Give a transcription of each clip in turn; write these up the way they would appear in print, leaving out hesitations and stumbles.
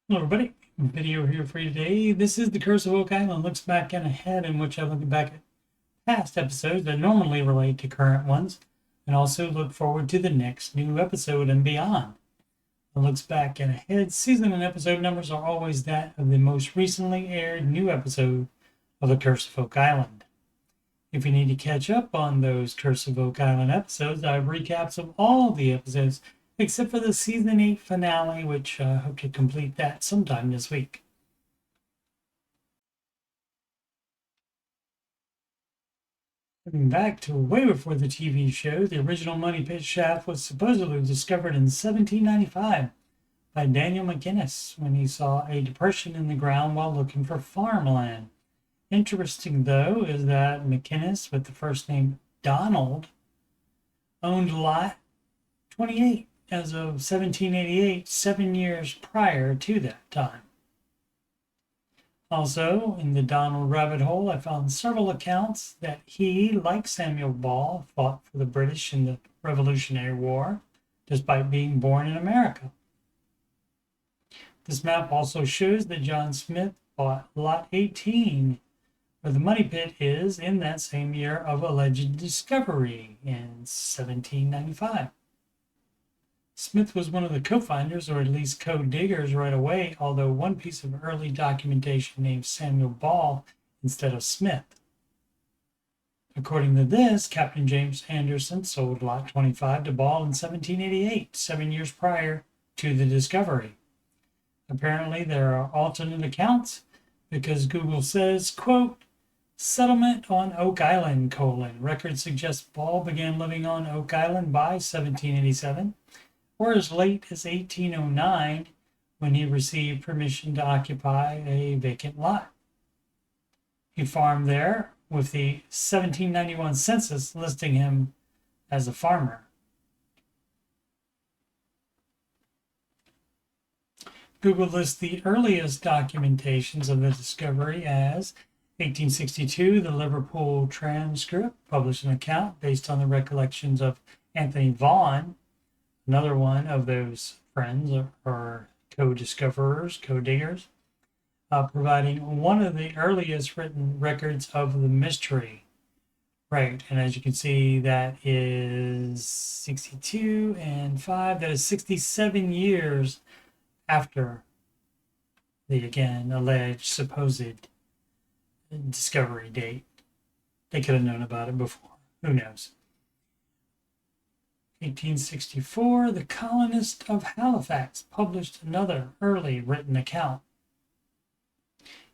Hello everybody, video here for you today. This is the Curse of Oak Island. Looks back and ahead, in which I look back at past episodes that normally relate to current ones, and also look forward to the next new episode and beyond. It looks back and ahead. Season and episode numbers are always that of the most recently aired new episode of the Curse of Oak Island. If you need to catch up on those Curse of Oak Island episodes, I have recaps of all the episodes except for the season 8 finale, which I hope to complete that sometime this week. Looking back to way before the TV show, the original Money Pit shaft was supposedly discovered in 1795 by Daniel McInnes when he saw a depression in the ground while looking for farmland. Interesting, though, is that McInnes, with the first name Donald, owned lot 28 as of 1788, 7 years prior to that time. Also, in the Donald rabbit hole, I found several accounts that he, like Samuel Ball, fought for the British in the Revolutionary War, despite being born in America. This map also shows that John Smith bought Lot 18, where the money pit is, in that same year of alleged discovery in 1795. Smith was one of the co-finders, or at least co-diggers right away, although one piece of early documentation named Samuel Ball instead of Smith. According to this, Captain James Anderson sold Lot 25 to Ball in 1788, 7 years prior to the discovery. Apparently, there are alternate accounts because Google says, quote, settlement on Oak Island, records suggest Ball began living on Oak Island by 1787, or as late as 1809 when he received permission to occupy a vacant lot. He farmed there, with the 1791 census listing him as a farmer. Google lists the earliest documentations of the discovery as 1862, the Liverpool Transcript published an account based on the recollections of Anthony Vaughan, another one of those friends or co-discoverers, co-diggers, providing one of the earliest written records of the mystery. Right, and as you can see, that is 62 and 5. That is 67 years after the, again, alleged supposed discovery date. They could have known about it before. Who knows? 1864, the colonists of Halifax published another early written account.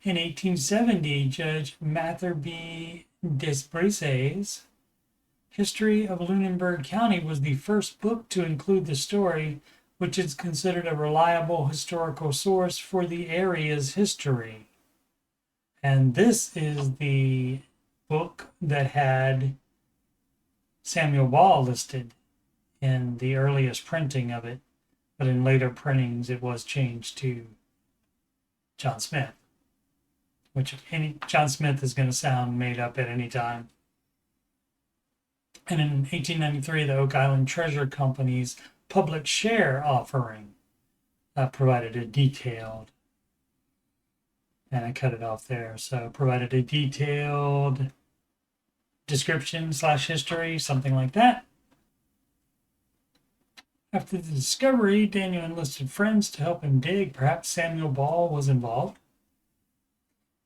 In 1870, Judge Mather B. Desbrisay's History of Lunenburg County was the first book to include the story, which is considered a reliable historical source for the area's history. And this is the book that had Samuel Ball listed in the earliest printing of it, but in later printings it was changed to John Smith, which John Smith is going to sound made up at any time. And in 1893, the Oak Island Treasure Company's public share offering provided a detailed, and I cut it off there, so provided a detailed description / history, something like that. After the discovery, Daniel enlisted friends to help him dig. Perhaps Samuel Ball was involved.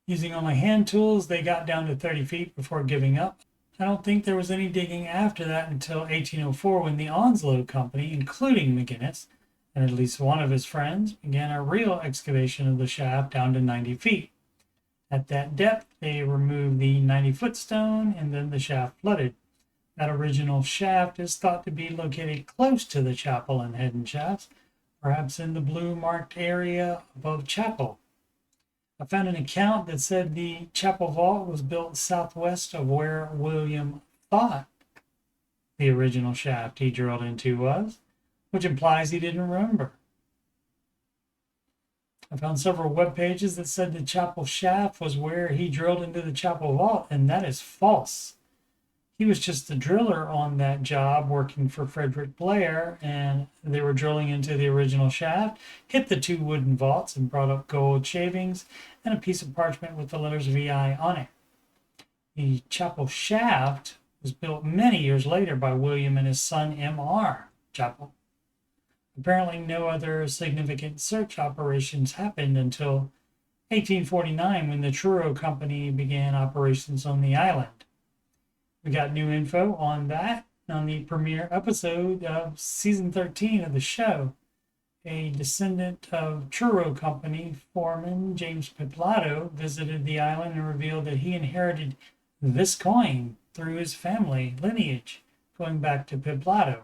Using only hand tools, they got down to 30 feet before giving up. I don't think there was any digging after that until 1804 when the Onslow Company, including McInnes and at least one of his friends, began a real excavation of the shaft down to 90 feet. At that depth, they removed the 90-foot stone and then the shaft flooded. That original shaft is thought to be located close to the chapel and hidden shafts, perhaps in the blue marked area above chapel. I found an account that said the chapel vault was built southwest of where William thought the original shaft he drilled into was, which implies he didn't remember. I found several web pages that said the chapel shaft was where he drilled into the chapel vault, and that is false. He was just the driller on that job working for Frederick Blair, and they were drilling into the original shaft, hit the two wooden vaults, and brought up gold shavings and a piece of parchment with the letters VI on it. The chapel shaft was built many years later by William and his son M.R. Chapel. Apparently, no other significant search operations happened until 1849 when the Truro Company began operations on the island. We got new info on that on the premiere episode of season 13 of the show. A descendant of Truro Company foreman James Piplato visited the island and revealed that he inherited this coin through his family lineage, going back to Piplato.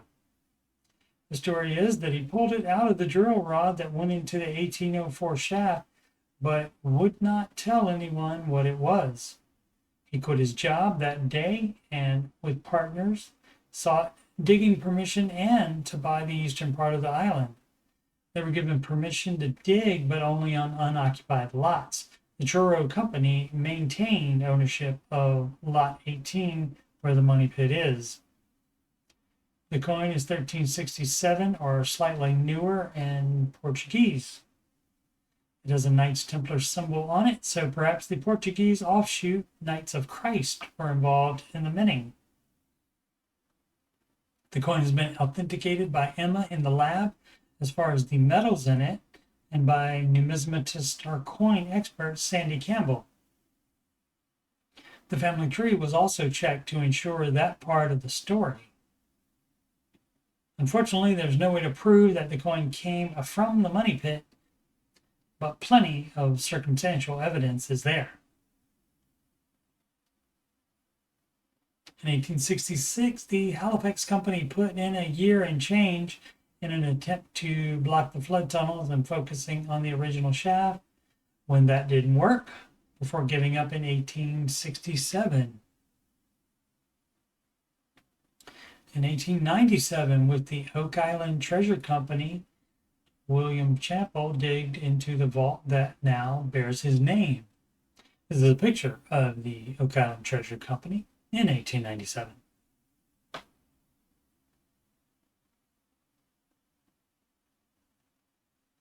The story is that he pulled it out of the drill rod that went into the 1804 shaft, but would not tell anyone what it was. He quit his job that day and, with partners, sought digging permission and to buy the eastern part of the island. They were given permission to dig, but only on unoccupied lots. The Truro Company maintained ownership of Lot 18, where the money pit is. The coin is 1367 or slightly newer and Portuguese. It has a Knights Templar symbol on it, so perhaps the Portuguese offshoot Knights of Christ were involved in the minting. The coin has been authenticated by Emma in the lab as far as the metals in it, and by numismatist or coin expert Sandy Campbell. The family tree was also checked to ensure that part of the story. Unfortunately, there's no way to prove that the coin came from the money pit, but plenty of circumstantial evidence is there. In 1866, the Halifax Company put in a year and change in an attempt to block the flood tunnels and focusing on the original shaft. When that didn't work, before giving up in 1867. In 1897, with the Oak Island Treasure Company, William Chapel digged into the vault that now bears his name. This is a picture of the Oak Island Treasure Company in 1897.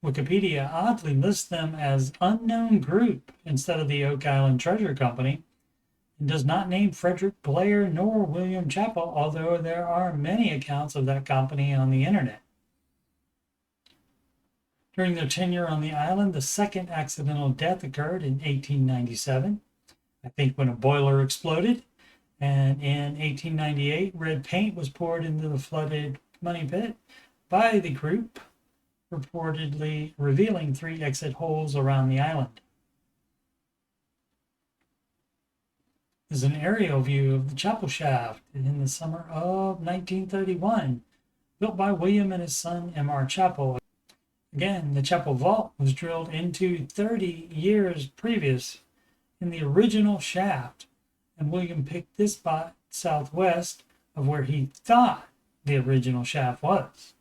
Wikipedia oddly lists them as unknown group instead of the Oak Island Treasure Company, and does not name Frederick Blair nor William Chapel, although there are many accounts of that company on the internet. During their tenure on the island, the second accidental death occurred in 1897, I think when a boiler exploded, and in 1898, red paint was poured into the flooded money pit by the group, reportedly revealing 3 exit holes around the island. This is an aerial view of the chapel shaft in the summer of 1931, built by William and his son M.R. Chapel. Again, the chapel vault was drilled into 30 years previous in the original shaft, and William picked this spot southwest of where he thought the original shaft was.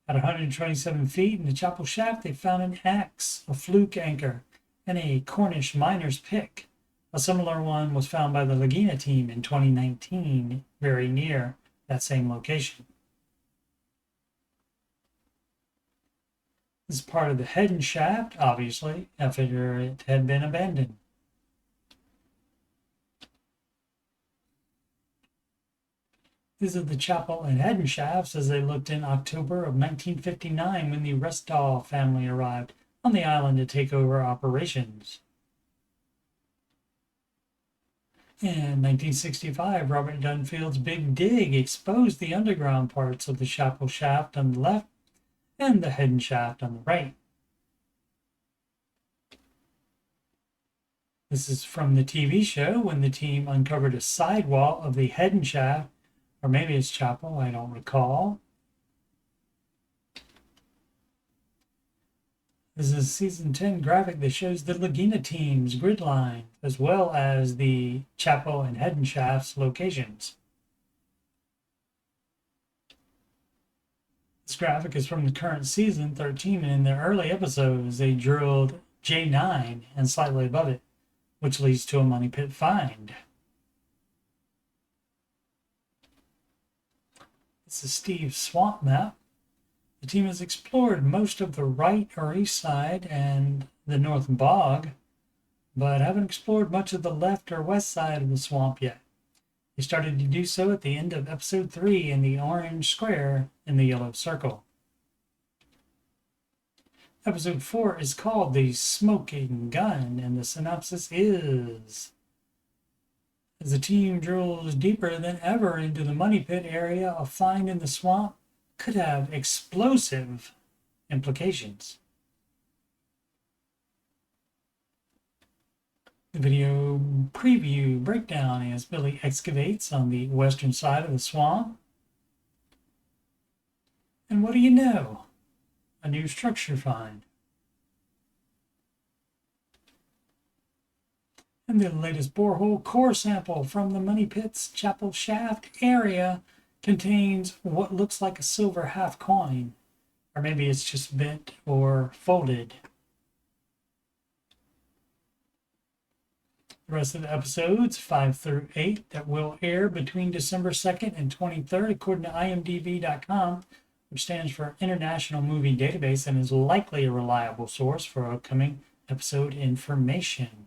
At 127 feet in the chapel shaft, they found an axe, a fluke anchor, and a Cornish miner's pick. A similar one was found by the Laguna team in 2019, very near that same location. This is part of the head and shaft, obviously, after it had been abandoned. These are the chapel and head and shafts as they looked in October of 1959 when the Restall family arrived on the island to take over operations. In 1965, Robert Dunfield's Big Dig exposed the underground parts of the chapel shaft on the left and the head and shaft on the right. This is from the TV show when the team uncovered a sidewall of the head and shaft, or maybe it's chapel, I don't recall. This is a season 10 graphic that shows the Laguna team's grid line, as well as the chapel and head and shafts locations. This graphic is from the current season 13, and in the early episodes, they drilled J9 and slightly above it, which leads to a money pit find. This is Steve's swamp map. The team has explored most of the right or east side and the north bog, but haven't explored much of the left or west side of the swamp yet. They started to do so at the end of episode 3 in the orange square in the yellow circle. Episode 4 is called The Smoking Gun, and the synopsis is: as the team drills deeper than ever into the money pit area, a find in the swamp could have explosive implications. The video preview breakdown as Billy excavates on the western side of the swamp. And what do you know? A new structure find. And the latest borehole core sample from the Money Pit's chapel shaft area contains what looks like a silver half coin. Or maybe it's just bent or folded. The rest of the episodes, 5 through 8, that will air between December 2nd and 23rd, according to IMDb.com, which stands for International Movie Database and is likely a reliable source for upcoming episode information.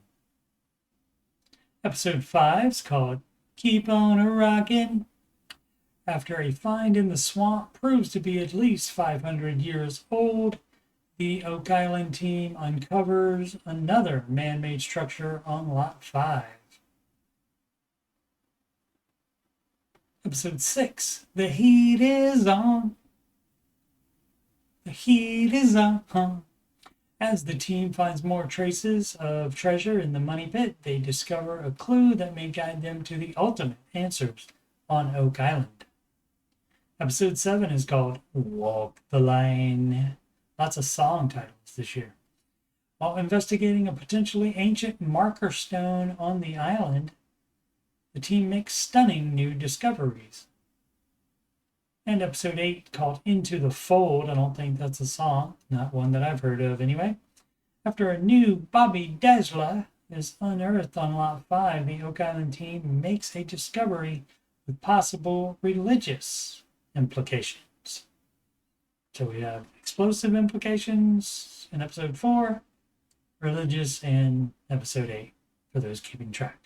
Episode 5 is called Keep On a Rockin'. After a find in the swamp proves to be at least 500 years old, the Oak Island team uncovers another man-made structure on Lot 5. Episode 6, The Heat is On. The heat is on. As the team finds more traces of treasure in the money pit, they discover a clue that may guide them to the ultimate answers on Oak Island. Episode 7 is called Walk the Line. Lots of song titles this year. While investigating a potentially ancient marker stone on the island, the team makes stunning new discoveries. And episode 8, called Into the Fold. I don't think that's a song, not one that I've heard of anyway. After a new Bobby Dazzler is unearthed on Lot 5, the Oak Island team makes a discovery with possible religious implications. So we have explosive implications in episode 4, religious in episode 8, for those keeping track.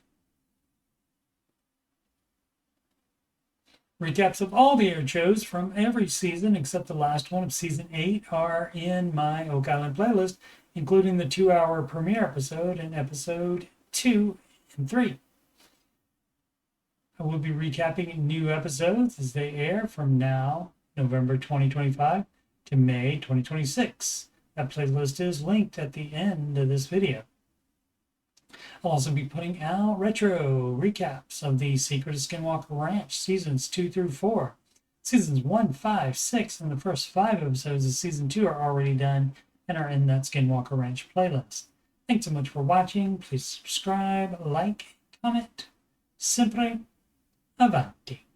Recaps of all the air shows from every season except the last one of season 8 are in my Oak Island playlist, including the 2-hour premiere episode and episode 2 and 3. I will be recapping new episodes as they air from now, November 2025, to May 2026. That playlist is linked at the end of this video. I'll also be putting out retro recaps of the Secret of Skinwalker Ranch seasons 2 through 4. Seasons 1, 5, 6, and the first 5 episodes of season 2 are already done and are in that Skinwalker Ranch playlist. Thanks so much for watching. Please subscribe, like, comment. Sempre avanti.